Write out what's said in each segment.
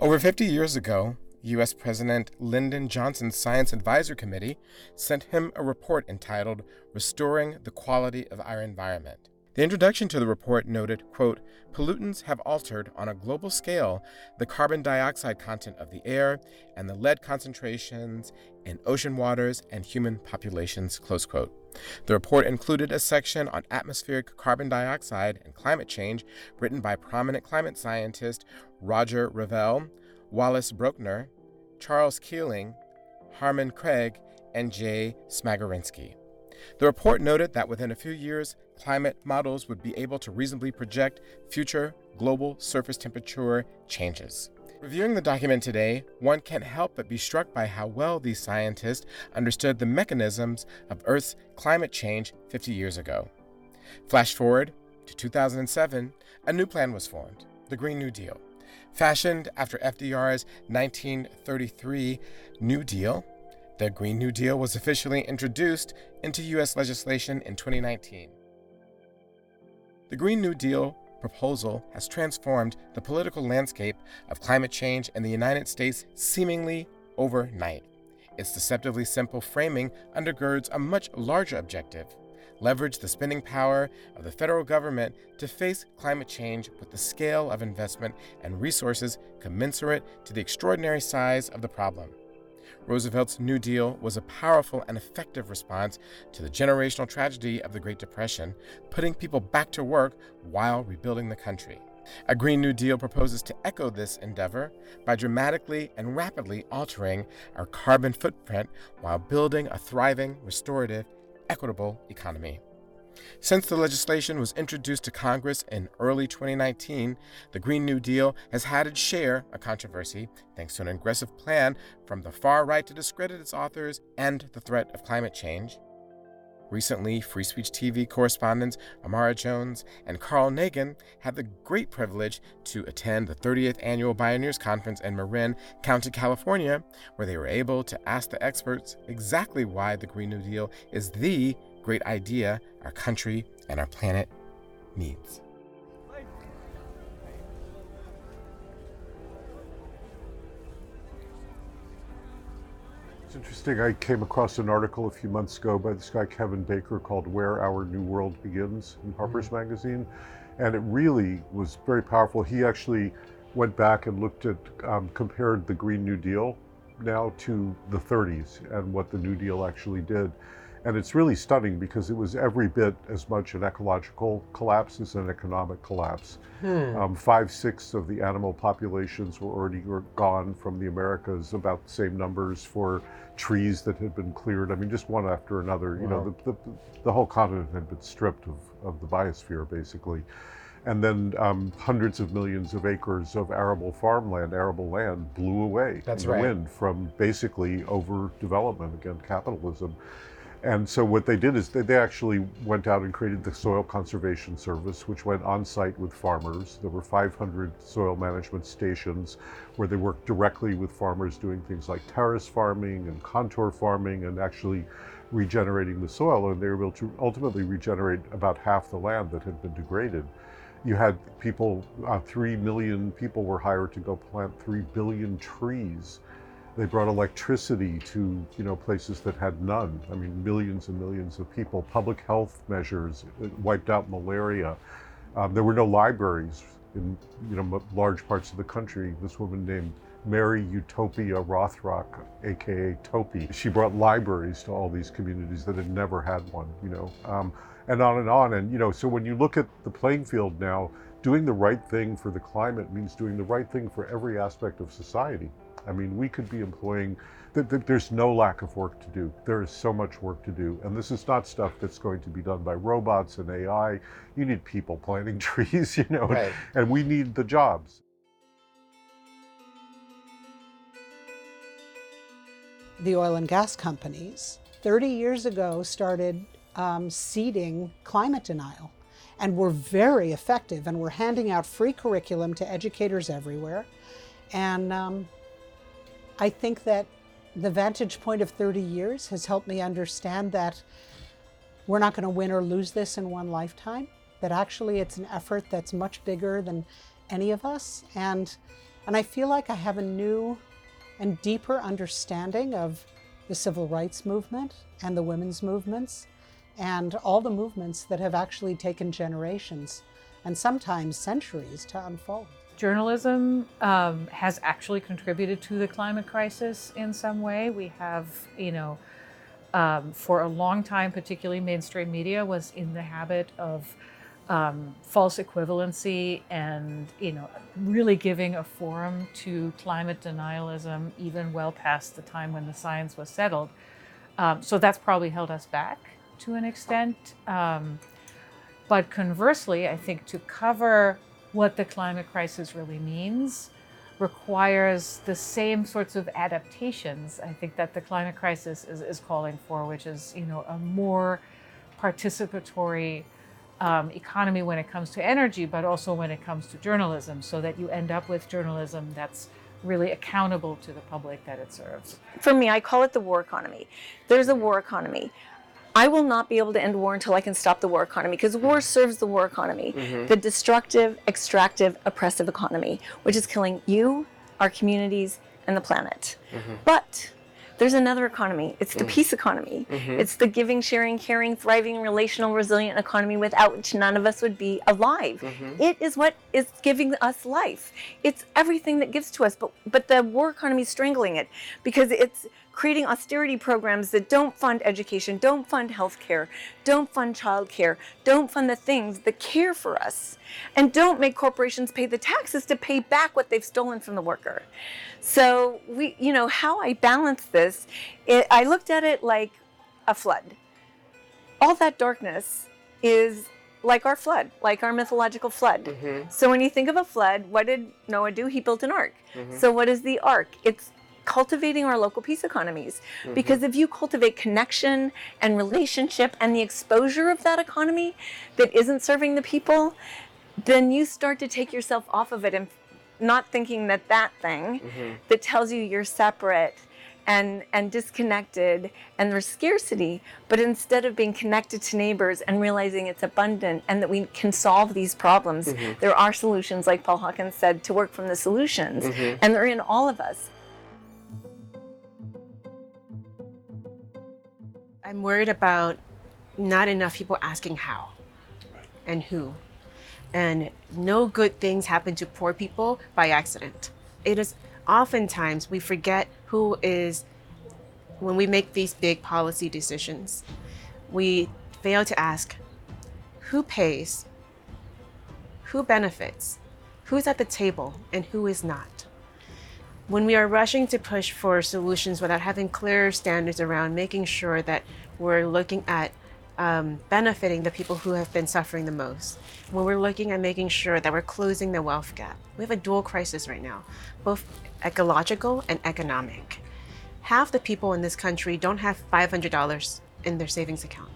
Over 50 years ago, U.S. President Lyndon Johnson's Science Advisory Committee sent him a report entitled Restoring the Quality of Our Environment. The introduction to the report noted, quote, pollutants have altered on a global scale the carbon dioxide content of the air and the lead concentrations in ocean waters and human populations, close quote. The report included a section on atmospheric carbon dioxide and climate change written by prominent climate scientists Roger Revelle, Wallace Broeckner, Charles Keeling, Harmon Craig, and Jay Smagorinsky. The report noted that within a few years, climate models would be able to reasonably project future global surface temperature changes. Reviewing the document today, one can't help but be struck by how well these scientists understood the mechanisms of Earth's climate change 50 years ago. Flash forward to 2007, a new plan was formed, the Green New Deal. Fashioned after FDR's 1933 New Deal, the Green New Deal was officially introduced into U.S. legislation in 2019. The Green New Deal proposal has transformed the political landscape of climate change in the United States seemingly overnight. Its deceptively simple framing undergirds a much larger objective: leverage the spending power of the federal government to face climate change with the scale of investment and resources commensurate to the extraordinary size of the problem. Roosevelt's New Deal was a powerful and effective response to the generational tragedy of the Great Depression, putting people back to work while rebuilding the country. A Green New Deal proposes to echo this endeavor by dramatically and rapidly altering our carbon footprint while building a thriving, restorative, equitable economy. Since the legislation was introduced to Congress in early 2019, the Green New Deal has had its share of controversy thanks to an aggressive plan from the far right to discredit its authors and the threat of climate change. Recently, Free Speech TV correspondents Amara Jones and Carl Nagin had the great privilege to attend the 30th Annual Bioneers Conference in Marin County, California, where they were able to ask the experts exactly why the Green New Deal is the great idea our country and our planet needs. It's interesting, I came across an article a few months ago by this guy Kevin Baker called Where Our New World Begins in Harper's Magazine, and it really was very powerful. He actually went back and looked at, compared the Green New Deal now to the 30s and what the New Deal actually did. And it's really stunning because it was every bit as much an ecological collapse as an economic collapse. 5/6 of the animal populations were already gone from the Americas, about the same numbers for trees that had been cleared. I mean, just one after another. Wow. You know, the whole continent had been stripped of the biosphere, basically. And then hundreds of millions of acres of arable farmland, arable land, blew away in the wind from basically overdevelopment, again, capitalism. And so what they did is they actually went out and created the Soil Conservation Service, which went on site with farmers. There were 500 soil management stations where they worked directly with farmers doing things like terrace farming and contour farming and actually regenerating the soil. And they were able to ultimately regenerate about half the land that had been degraded. You had people, 3 million people were hired to go plant 3 billion trees. They brought electricity to, places that had none. I mean, millions and millions of people. Public health measures, wiped out malaria. There were no libraries in, large parts of the country. This woman named Mary Utopia Rothrock, AKA Topi, she brought libraries to all these communities that had never had one, and on and on. And, so when you look at the playing field now, doing the right thing for the climate means doing the right thing for every aspect of society. I mean, we could be employing, there's no lack of work to do. There is so much work to do. And this is not stuff that's going to be done by robots and AI. You need people planting trees, Right. And we need the jobs. The oil and gas companies 30 years ago started seeding climate denial, and were very effective, and were handing out free curriculum to educators everywhere. And I think that the vantage point of 30 years has helped me understand that we're not going to win or lose this in one lifetime, that actually it's an effort that's much bigger than any of us. And And I feel like I have a new and deeper understanding of the civil rights movement and the women's movements and all the movements that have actually taken generations and sometimes centuries to unfold. Journalism has actually contributed to the climate crisis in some way. We have, for a long time, particularly mainstream media was in the habit of false equivalency and, really giving a forum to climate denialism even well past the time when the science was settled. So that's probably held us back to an extent. But conversely, I think to cover what the climate crisis really means requires the same sorts of adaptations, I think, that the climate crisis is calling for, which is, a more participatory economy when it comes to energy, but also when it comes to journalism, so that you end up with journalism that's really accountable to the public that it serves. For me, I call it the war economy. There's a war economy. I will not be able to end war until I can stop the war economy, because war serves the war economy, the destructive, extractive, oppressive economy, which is killing you, our communities, and the planet. But there's another economy. It's the peace economy. It's the giving, sharing, caring, thriving, relational, resilient economy without which none of us would be alive. It is what is giving us life. It's everything that gives to us, but the war economy is strangling it, because it's creating austerity programs that don't fund education, don't fund healthcare, don't fund childcare, don't fund the things that care for us, and don't make corporations pay the taxes to pay back what they've stolen from the worker. So how I balance this, I looked at it like a flood. All that darkness is like our flood, like our mythological flood. So when you think of a flood, what did Noah do? He built an ark. So what is the ark? It's cultivating our local peace economies. Because if you cultivate connection and relationship and the exposure of that economy that isn't serving the people, then you start to take yourself off of it and not thinking that thing that tells you you're separate and disconnected and there's scarcity, but instead of being connected to neighbors and realizing it's abundant and that we can solve these problems, there are solutions, like Paul Hawkins said, to work from the solutions, and they're in all of us. I'm worried about not enough people asking how and who. And no good things happen to poor people by accident. It is oftentimes we forget who is, when we make these big policy decisions, we fail to ask who pays, who benefits, who's at the table, and who is not. When we are rushing to push for solutions without having clear standards around making sure that we're looking at benefiting the people who have been suffering the most, when we're looking at making sure that we're closing the wealth gap. We have a dual crisis right now, both ecological and economic. Half the people in this country don't have $500 in their savings account.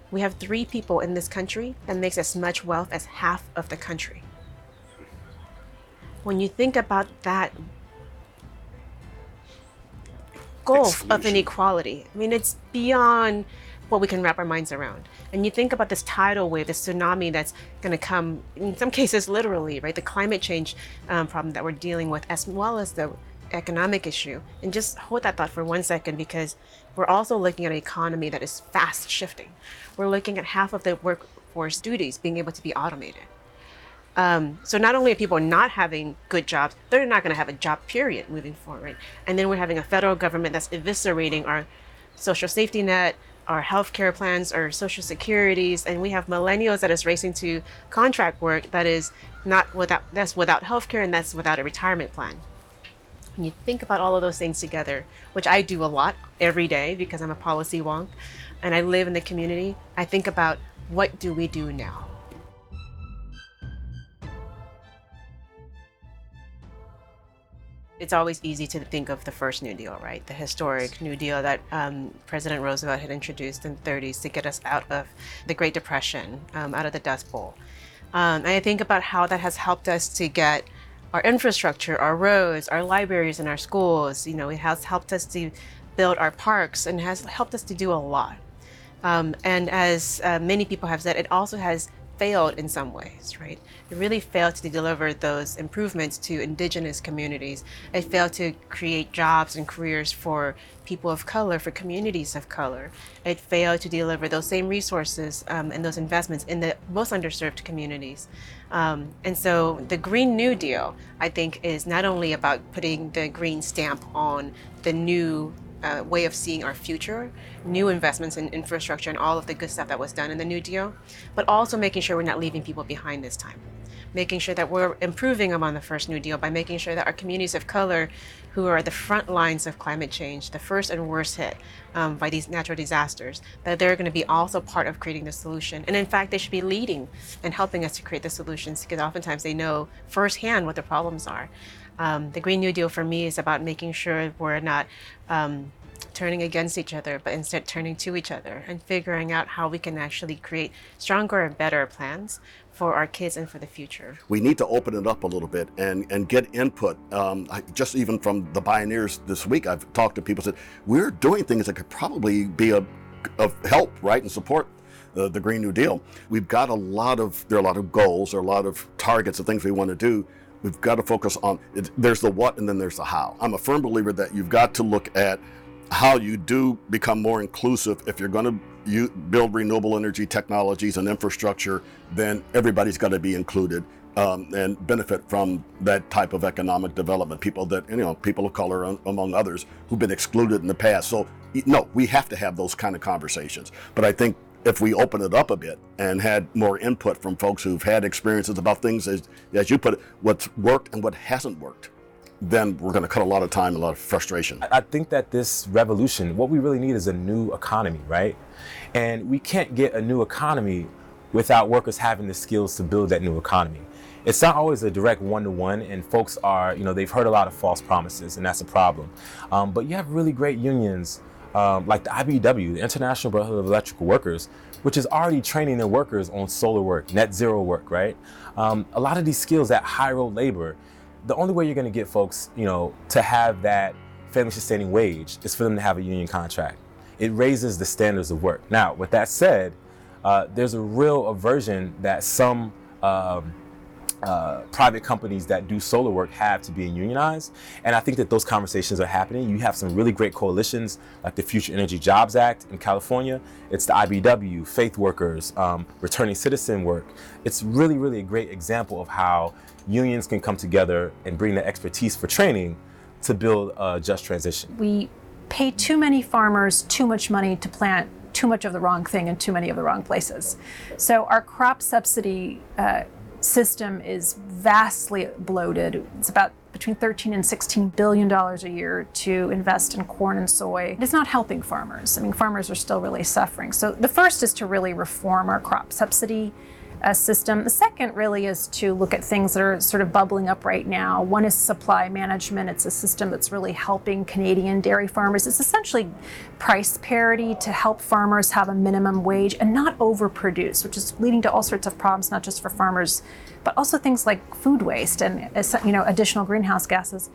We have 3 people in this country that makes as much wealth as half of the country. When you think about that gulf of inequality, I mean, it's beyond what we can wrap our minds around. And you think about this tidal wave, this tsunami that's going to come, in some cases literally, right? The climate change problem that we're dealing with, as well as the economic issue. And just hold that thought for 1 second, because we're also looking at an economy that is fast shifting. We're looking at half of the workforce duties being able to be automated. So not only are people not having good jobs, they're not going to have a job period moving forward. And then we're having a federal government that's eviscerating our social safety net, our healthcare plans, our social securities, and we have millennials that is racing to contract work that is that's without healthcare, and that's without a retirement plan. When you think about all of those things together, which I do a lot every day because I'm a policy wonk and I live in the community, I think about, what do we do now? It's always easy to think of the first New Deal, right? The historic New Deal that President Roosevelt had introduced in the 30s to get us out of the Great Depression, out of the Dust Bowl. And I think about how that has helped us to get our infrastructure, our roads, our libraries, and our schools. It has helped us to build our parks and has helped us to do a lot. And as many people have said, it also has failed in some ways, right? It really failed to deliver those improvements to indigenous communities. It failed to create jobs and careers for people of color, for communities of color. It failed to deliver those same resources and those investments in the most underserved communities. And so the Green New Deal, I think, is not only about putting the green stamp on the new way of seeing our future, new investments in infrastructure and all of the good stuff that was done in the New Deal, but also making sure we're not leaving people behind this time. Making sure that we're improving upon the first New Deal by making sure that our communities of color, who are the front lines of climate change, the first and worst hit by these natural disasters, that they're going to be also part of creating the solution. And in fact, they should be leading and helping us to create the solutions, because oftentimes they know firsthand what the problems are. The Green New Deal for me is about making sure we're not turning against each other, but instead turning to each other and figuring out how we can actually create stronger and better plans for our kids and for the future. We need to open it up a little bit and get input. Just even from the Bioneers this week, I've talked to people who said, we're doing things that could probably be of help, right, and support the Green New Deal. We've got there are a lot of goals, there are a lot of targets of things we want to do. We've got to focus on it. There's the what and then there's the how. I'm a firm believer that you've got to look at how you do become more inclusive. If you're going to build renewable energy technologies and infrastructure, then everybody's got to be included and benefit from that type of economic development. People of color, among others, who've been excluded in the past. So, no, we have to have those kind of conversations. But I think if we open it up a bit and had more input from folks who've had experiences about things, as you put it, what's worked and what hasn't worked, then we're going to cut a lot of time, a lot of frustration. I think that this revolution, what we really need is a new economy, right? And we can't get a new economy without workers having the skills to build that new economy. It's not always a direct one-to-one, and folks are, they've heard a lot of false promises, and that's a problem. But you have really great unions like the IBEW, the International Brotherhood of Electrical Workers, which is already training their workers on solar work, net zero work, right? A lot of these skills, that high road labor, the only way you're going to get folks, to have that family sustaining wage is for them to have a union contract. It raises the standards of work. Now, with that said, there's a real aversion that some private companies that do solar work have to being unionized. And I think that those conversations are happening. You have some really great coalitions like the Future Energy Jobs Act in California. It's the IBEW, faith workers, returning citizen work. It's really, really a great example of how unions can come together and bring the expertise for training to build a just transition. We pay too many farmers too much money to plant too much of the wrong thing in too many of the wrong places. So our crop subsidy system is vastly bloated. It's about between $13 and $16 billion a year to invest in corn and soy. It's not helping farmers. Farmers are still really suffering. So the first is to really reform our crop subsidy system. The second really is to look at things that are sort of bubbling up right now. One is supply management. It's a system that's really helping Canadian dairy farmers. It's essentially price parity to help farmers have a minimum wage and not overproduce, which is leading to all sorts of problems, not just for farmers, but also things like food waste and additional greenhouse gases.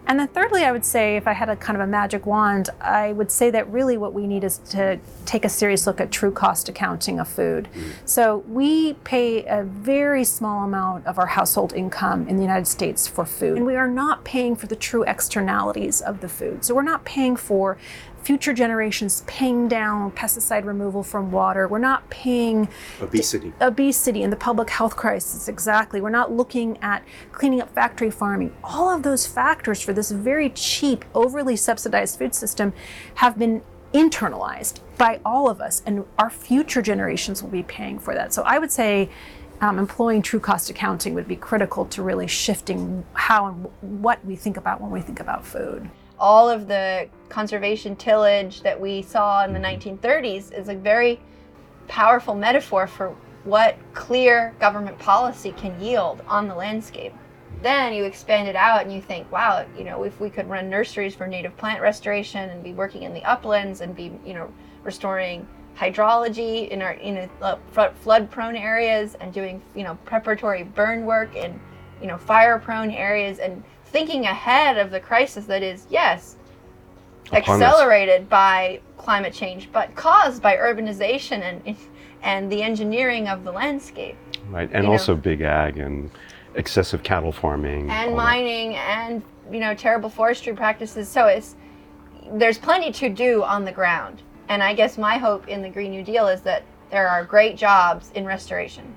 And then thirdly, I would say, if I had a kind of a magic wand, I would say that really what we need is to take a serious look at true cost accounting of food. So we pay a very small amount of our household income in the United States for food. And we are not paying for the true externalities of the food. So we're not paying for future generations paying down pesticide removal from water. We're not paying obesity and the public health crisis, exactly. We're not looking at cleaning up factory farming. All of those factors for this very cheap, overly subsidized food system have been internalized by all of us, and our future generations will be paying for that. So I would say employing true cost accounting would be critical to really shifting how and what we think about when we think about food. All of the conservation tillage that we saw in the 1930s is a very powerful metaphor for what clear government policy can yield on the landscape. Then you expand it out and you think, wow, if we could run nurseries for native plant restoration and be working in the uplands and be, restoring hydrology in flood-prone areas and doing, preparatory burn work in, fire-prone areas and thinking ahead of the crisis that is, yes, accelerated by climate change, but caused by urbanization and the engineering of the landscape. right? And You also know. big ag and excessive cattle farming. And all that. mining and, you know, terrible forestry practices. So there's plenty to do on the ground. And I guess my hope in the Green New Deal is that there are great jobs in restoration.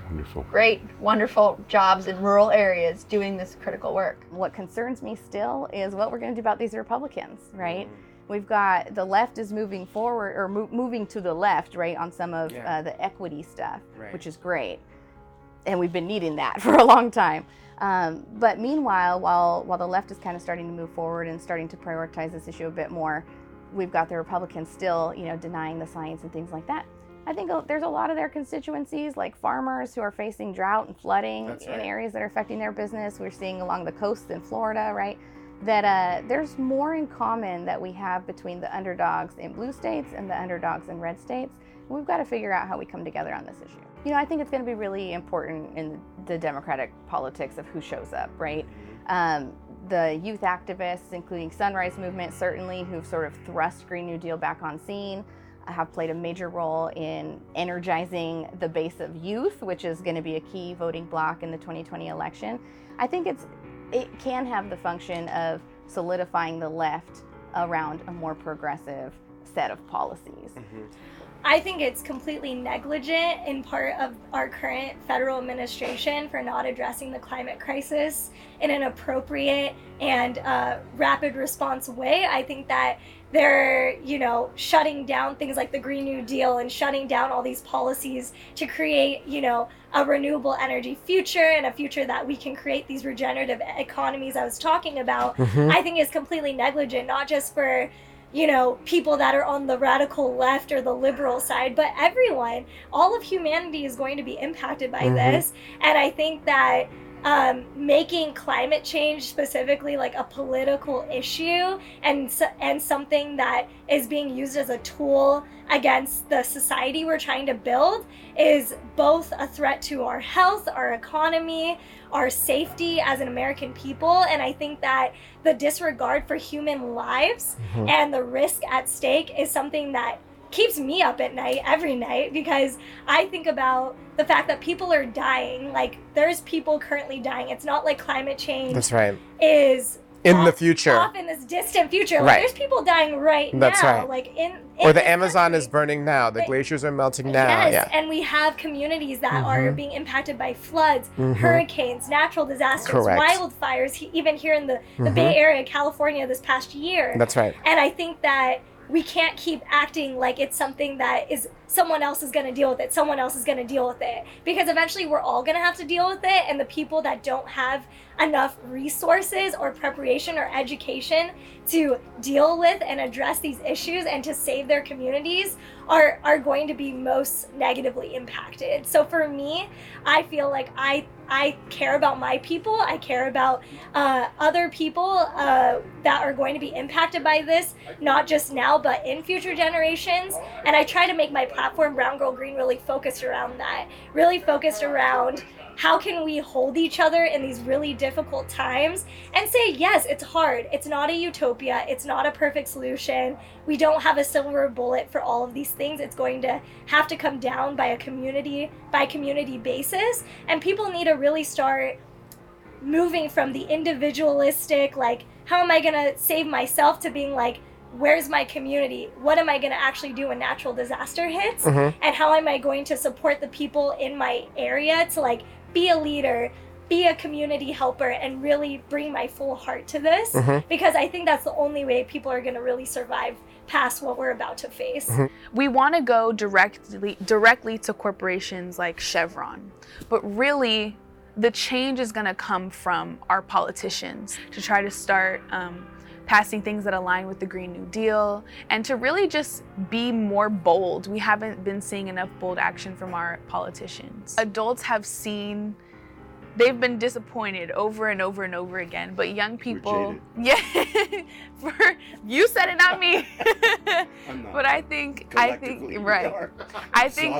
Wonderful. Great, wonderful jobs in rural areas doing this critical work. What concerns me still is what we're going to do about these Republicans, right? We've got the left is moving forward, or moving to the left, right, on some of the equity stuff, which is great. And we've been needing that for a long time. But meanwhile, while the left is kind of starting to move forward and starting to prioritize this issue a bit more, we've got the Republicans still, you know, denying the science and things like that. I think there's a lot of their constituencies, like farmers who are facing drought and flooding in areas that are affecting their business. We're seeing along the coast in Florida, right? That there's more in common that we have between the underdogs in blue states and the underdogs in red states. And we've got to figure out how we come together on this issue. You know, I think it's going to be really important in the Democratic politics of who shows up, right? The youth activists, including Sunrise Movement, certainly, who've sort of thrust Green New Deal back on scene, have played a major role in energizing the base of youth, which is going to be a key voting bloc in the 2020 election. I think it can have the function of solidifying the left around a more progressive set of policies. I think it's completely negligent in part of our current federal administration for not addressing the climate crisis in an appropriate and rapid response way. I think that they're, you know, shutting down things like the Green New Deal and shutting down all these policies to create, you know, a renewable energy future and a future that we can create these regenerative economies I was talking about. I think is completely negligent, not just for, you know, people that are on the radical left or the liberal side, but everyone. All of humanity is going to be impacted by this. And I think that making climate change specifically like a political issue and something that is being used as a tool against the society we're trying to build is both a threat to our health, our economy, our safety as an American people. And I think that the disregard for human lives and the risk at stake is something that keeps me up at night every night, because I think about the fact that people are dying. Like, there's people currently dying. It's not like climate change is in the future, off in this distant future. Like, there's people dying right now. Like or the Amazon is burning now. The glaciers are melting now. Yes, and we have communities that are being impacted by floods, hurricanes, natural disasters, wildfires, even here in the Bay Area, California this past year. That's right. And I think that we can't keep acting like it's something that is someone else is going to deal with it. Someone else is going to deal with it. Because eventually we're all going to have to deal with it. And the people that don't have enough resources or preparation or education to deal with and address these issues and to save their communities are going to be most negatively impacted. So for me, I feel like I care about my people. I care about other people that are going to be impacted by this, not just now, but in future generations. And I try to make my platform, Brown Girl Green, really focused around that, really focused around how can we hold each other in these really difficult times and say, yes, it's hard. It's not a utopia. It's not a perfect solution. We don't have a silver bullet for all of these things. It's going to have to come down by community basis. And people need to really start moving from the individualistic, like, how am I going to save myself, to being like, where's my community? What am I going to actually do when natural disaster hits? And how am I going to support the people in my area to, like, be a leader, be a community helper, and really bring my full heart to this? Because I think that's the only way people are going to really survive past what we're about to face. We want to go directly to corporations like Chevron, but really the change is going to come from our politicians to try to start passing things that align with the Green New Deal, and to really just be more bold. We haven't been seeing enough bold action from our politicians. Adults have seen, they've been disappointed over and over and over again, but young people, you said it, not me. I'm not. But I think, Right. I think,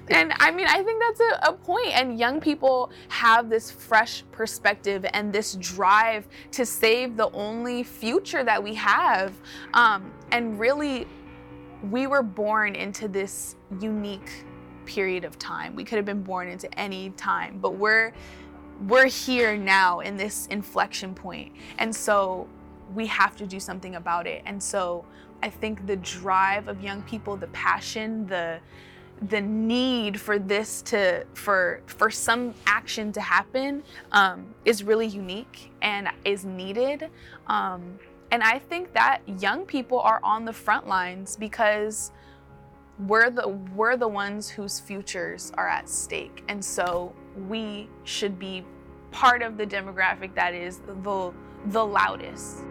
and I mean, I think that's a point. And young people have this fresh perspective and this drive to save the only future that we have. And really, we were born into this unique period of time. We could have been born into any time, but we're here now in this inflection point. And so we have to do something about it. And so I think the drive of young people, the passion, the need for this for some action to happen is really unique and is needed. And I think that young people are on the front lines because we're the ones whose futures are at stake. And so we should be part of the demographic that is the loudest.